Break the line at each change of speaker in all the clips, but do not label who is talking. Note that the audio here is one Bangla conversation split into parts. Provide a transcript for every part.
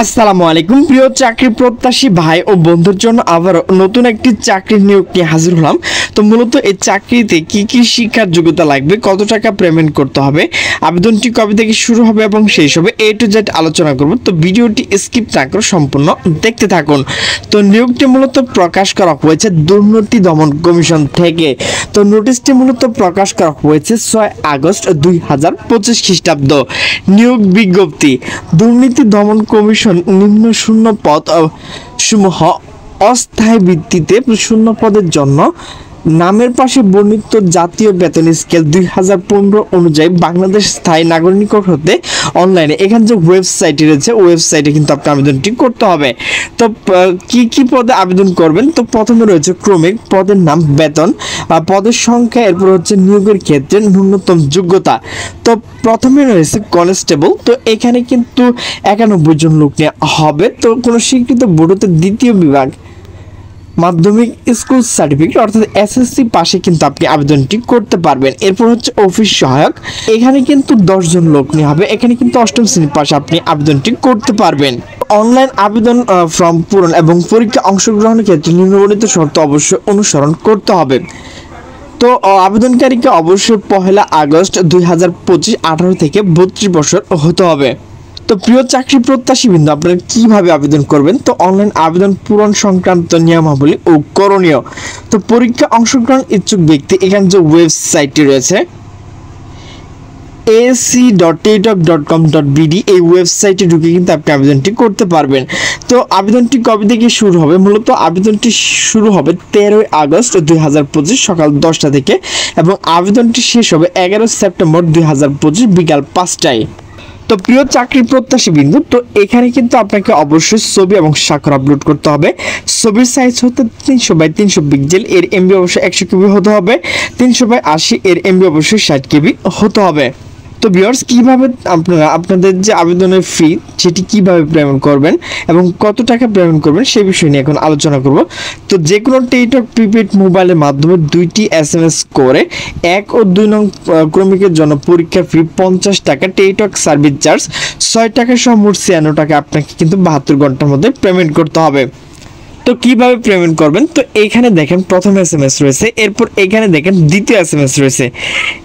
আসসালামু আলাইকুম প্রিয় চাকরি প্রত্যাশী ভাই ও বন্ধুর জন্য আবার নতুন একটি চাকরির নিয়োগ নিয়ে হাজির হলাম। তো মূলত এই চাকরিতে কি কি শিক্ষার যোগ্যতা লাগবে, কত টাকা পেমেন্ট করতে হবে, আবেদনটি কবে থেকে শুরু হবে এবং সেই সবে A to Z আলোচনা করব। তো ভিডিওটি স্কিপ না করে সম্পূর্ণ দেখতে থাকুন। তো নিয়োগটি মূলত প্রকাশ করা হয়েছে দুর্নীতি দমন কমিশন থেকে। তো নোটিশটি মূলত প্রকাশ করা হয়েছে 6 আগস্ট 2025 খ্রিস্টাব্দ। নিয়োগ বিজ্ঞপ্তি, দুর্নীতি দমন কমিশন নিম্ন শূন্য পদ সমূহ অস্থায়ী ভিত্তিতে শূন্য পদের জন্য নামের পাশে বর্ণিত জাতীয় বেতন স্কেল 2015 অনুযায়ী বাংলাদেশ স্থায়ী নাগরিক হতে অনলাইনে এখানে যে ওয়েবসাইটটি রয়েছে ওয়েবসাইটে কিন্তু আপনি আবেদনটি করতে হবে। তো কি কি পদে আবেদন করবেন? তো প্রথমে রয়েছে ক্রমিক, পদের নাম, বেতন, পদের সংখ্যা, এরপর হচ্ছে নিয়োগের ক্ষেত্রে ন্যূনতম যোগ্যতা। তো প্রথমে রয়েছে কনস্টেবল। তো এখানে কিন্তু 91 জন লোক নেওয়া হবে। তো কোনো স্বীকৃত বোর্ড হতে দ্বিতীয় বিভাগ মাধ্যমিক স্কুল সার্টিফিকেট অর্থাৎ SSC পাশে কিন্তু আপনি আবেদনটি করতে পারবেন। এরপর হচ্ছে অফিস সহায়ক, এখানে কিন্তু 10 জন লোক নিয়ে হবে। এখানে কিন্তু 8ম শ্রেণীর পাশে আপনি আবেদনটি করতে পারবেন। অনলাইন আবেদন ফর্ম পূরণ এবং পরীক্ষা অংশগ্রহণের ক্ষেত্রে নিম্নবর্ণিত শর্ত অবশ্যই অনুসরণ করতে হবে। তো আবেদনকারীকে অবশ্যই 1 আগস্ট 2025 18 থেকে 32 বছর হতে হবে। তো প্রিয় চাকরি প্রত্যাশী বিন্দু, আপনারা কিভাবে আবেদন করবেন? তো অনলাইন আবেদন পূরণ সংক্রান্ত নিয়মাবলী ও করণীয়। তো পরীক্ষা অংশগ্রহণ ইচ্ছুক ব্যক্তি এখানে যে ওয়েবসাইটটি রয়েছে ac.tetoc.com.bd এই ওয়েবসাইটে ঢুকে কিন্তু আপনি আবেদনটি করতে পারবেন। তো আবেদনটি কবে থেকে শুরু হবে? মূলত আবেদনটি শুরু হবে 13 আগস্ট 2025 সকাল 10টা থেকে এবং আবেদনটি শেষ হবে 11 সেপ্টেম্বর 2025 বিকাল 5টায়। তো প্রিয় চাকরি প্রত্যাশী বিন্দু, তো এখানে কিন্তু আপনাকে অবশ্যই ছবি এবং স্বাক্ষর আপলোড করতে হবে। ছবির সাইজ হতে 300x300 পিক্সেল, এর MB অবশ্যই 100 KB হতে হবে। 300x80 এর MB অবশ্যই 60 KB হতে হবে। তো ভিউয়ার্স, কিভাবে আপনারা আপনাদের যে আবেদনের ফি সেটি কিভাবে পেমেন্ট করবেন এবং কত টাকা পেমেন্ট করবেন সেই বিষয় নিয়ে এখন আলোচনা করব। তো যে কোনো টেলিটক প্রিপেড মোবাইলের মাধ্যমে 2টি SMS করে 1 ও 2 নং ক্রমিকের জন্য পরীক্ষার ফি 50 টাকা, টেলিটক সার্ভিস চার্জ 6 টাকা সহ মোট 96 টাকা আপনাকে কিন্তু 72 ঘন্টার মধ্যে পেমেন্ট করতে হবে। তো কিভাবে পেমেন্ট করবেন? তো এখানে দেখেন প্রথম SMS রয়েছে, এরপর এখানে দেখেন দ্বিতীয় SMS রয়েছে।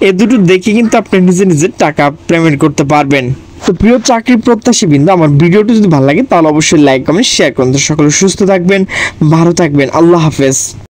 এই দুটো দেখে কিন্তু আপনি নিজে নিজে টাকা পেমেন্ট করতে পারবেন। তো প্রিয় চাকরি প্রত্যাশী বিন্দু, আমার ভিডিওটি যদি ভালো লাগে তাহলে অবশ্যই লাইক, কমেন্ট, শেয়ার করুন। তো সকলে সুস্থ থাকবেন, ভালো থাকবেন, আল্লাহ হাফেজ।